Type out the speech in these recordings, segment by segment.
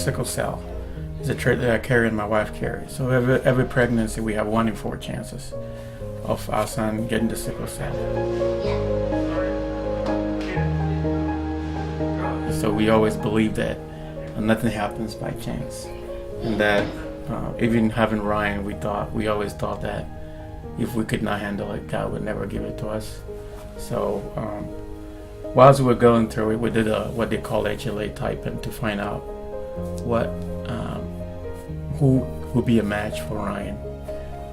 sickle cell. It's a trait that I carry and my wife carries. So every pregnancy we have 1 in 4 chances of our son getting the sickle cell. So we always believe that nothing happens by chance, and that even having Ryan, we always thought that if we could not handle it, God would never give it to us. So whilst we were going through it, we did what they call HLA typing to find out who would be a match for Ryan,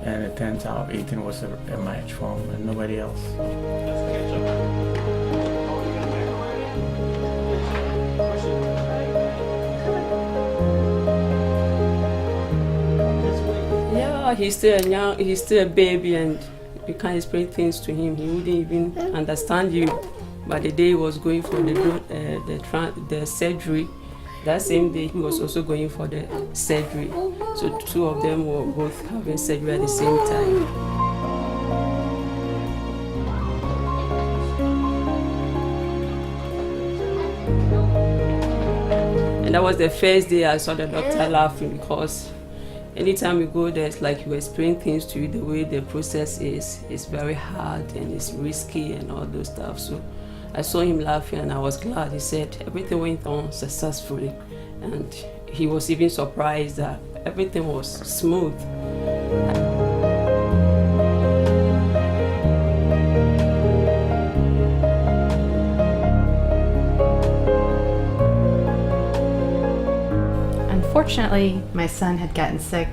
and it turns out Ethan was a match for him and nobody else. Yeah, he's still a baby, and you can't explain things to him. He wouldn't even understand you. But the day he was going for the surgery, that same day he was also going for the surgery. So 2 of them were both having surgery at the same time. And that was the first day I saw the doctor laughing, because anytime you go there, it's like you explain things to you, the way the process is very hard and it's risky and all those stuff. So I saw him laughing and I was glad. He said everything went on successfully, and he was even surprised that everything was smooth. Unfortunately, my son had gotten sick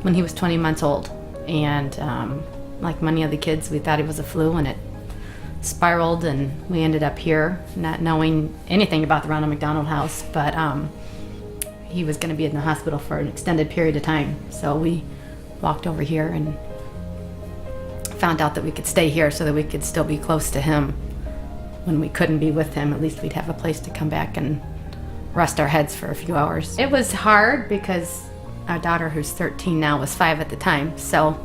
when he was 20 months old, and like many of the kids, we thought it was a flu, and it spiraled, and we ended up here not knowing anything about the Ronald McDonald house, but he was going to be in the hospital for an extended period of time. So we walked over here and found out that we could stay here so that we could still be close to him. When we couldn't be with him, at least we'd have a place to come back and rest our heads for a few hours. It was hard because our daughter, who's 13 now, was 5 at the time, so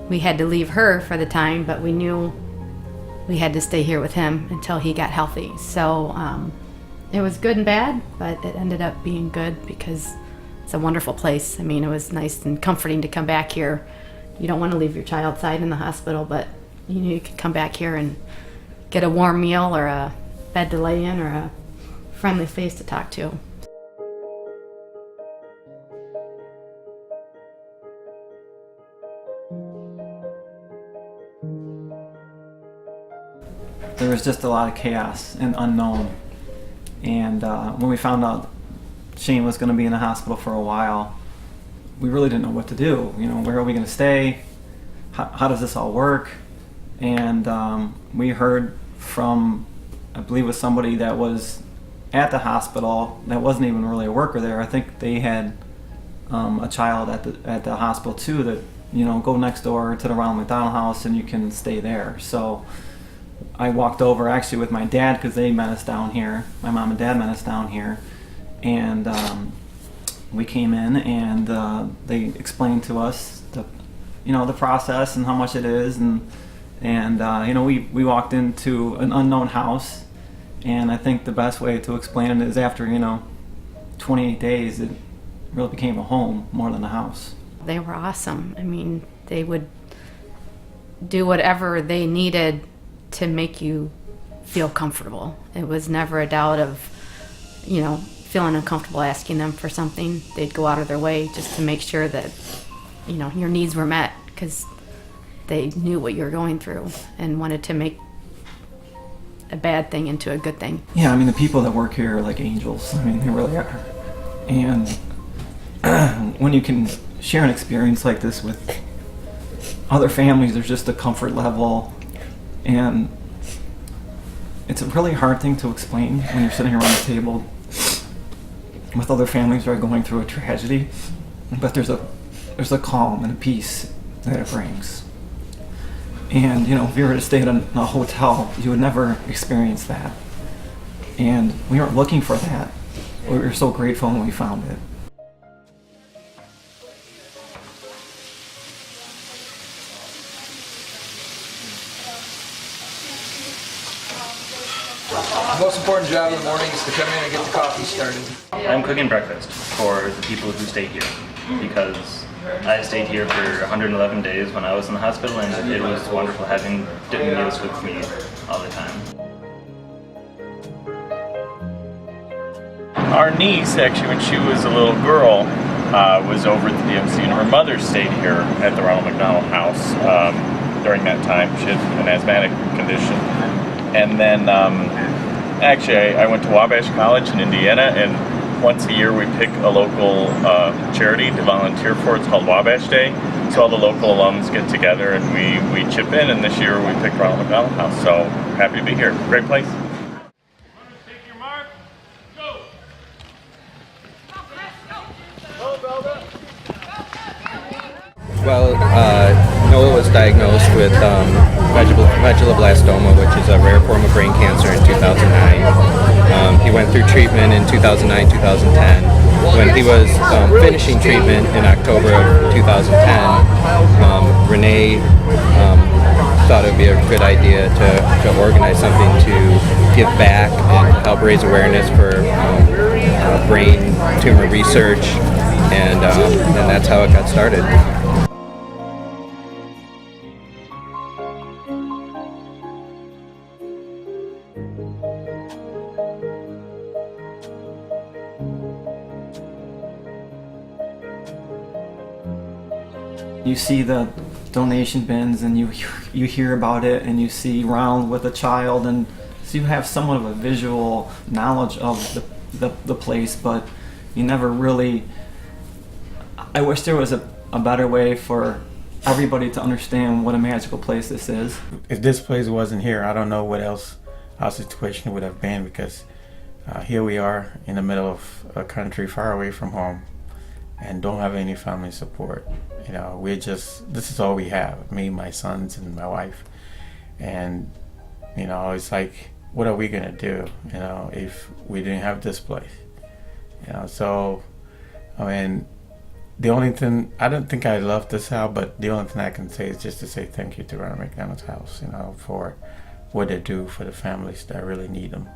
we had to leave her for the time, but we knew we had to stay here with him until he got healthy. So it was good and bad, but it ended up being good because it's a wonderful place. I mean, it was nice and comforting to come back here. You don't want to leave your child side in the hospital, but you can come back here and get a warm meal or a bed to lay in or a friendly face to talk to. There was just a lot of chaos and unknown. And when we found out Shane was going to be in the hospital for a while, we really didn't know what to do. You know, where are we going to stay? How does this all work? And we heard from, I believe it was somebody that was at the hospital that wasn't even really a worker there. I think they had a child at the hospital too that, you know, go next door to the Ronald McDonald house and you can stay there. So I walked over actually with my dad because they met us down here. My mom and dad met us down here, and we came in and they explained to us the process and how much it is, and we walked into an unknown house, and I think the best way to explain it is after 28 days it really became a home more than a house. They were awesome. I mean, they would do whatever they needed to make you feel comfortable. It was never a doubt of, feeling uncomfortable asking them for something. They'd go out of their way just to make sure that, your needs were met, because they knew what you were going through and wanted to make a bad thing into a good thing. Yeah, I mean, the people that work here are like angels. I mean, they really are. And when you can share an experience like this with other families, there's just a comfort level. And it's a really hard thing to explain when you're sitting around the table with other families who are going through a tragedy. But there's a calm and a peace that it brings. And if you were to stay at a hotel, you would never experience that. And we weren't looking for that. We were so grateful when we found it. most important job in the morning is to come in and get the coffee started. I'm cooking breakfast for the people who stayed here because I stayed here for 111 days when I was in the hospital, and it was wonderful having different meals with me all the time. Our niece, actually, when she was a little girl, was over at the DMC, and her mother stayed here at the Ronald McDonald house during that time. She had an asthmatic condition. And then, actually, I went to Wabash College in Indiana, and once a year we pick a local charity to volunteer for. It's called Wabash Day. So all the local alums get together and we chip in, and this year we picked Ronald McDonald House. So happy to be here. Great place. Take your mark. Go. Well, Noah was diagnosed with medulloblastoma, which is a rare form of brain cancer, in 2009. He went through treatment in 2009, 2010. When he was finishing treatment in October of 2010, Renee thought it would be a good idea to organize something to give back and help raise awareness for brain tumor research, and that's how it got started. You see the donation bins and you hear about it, and you see Ronald with a child, and so you have somewhat of a visual knowledge of the place, but you never really. I wish there was a better way for everybody to understand what a magical place this is. If this place wasn't here, I don't know what else our situation would have been, because here we are in the middle of a country far away from home and don't have any family support. You know, this is all we have, me, my sons, and my wife. And, you know, it's like, what are we gonna do, you know, if we didn't have this place? You know, so, I mean, the only thing, I don't think I love this house, but the only thing I can say is just to say thank you to Ronald McDonald's house, you know, for what they do for the families that really need them.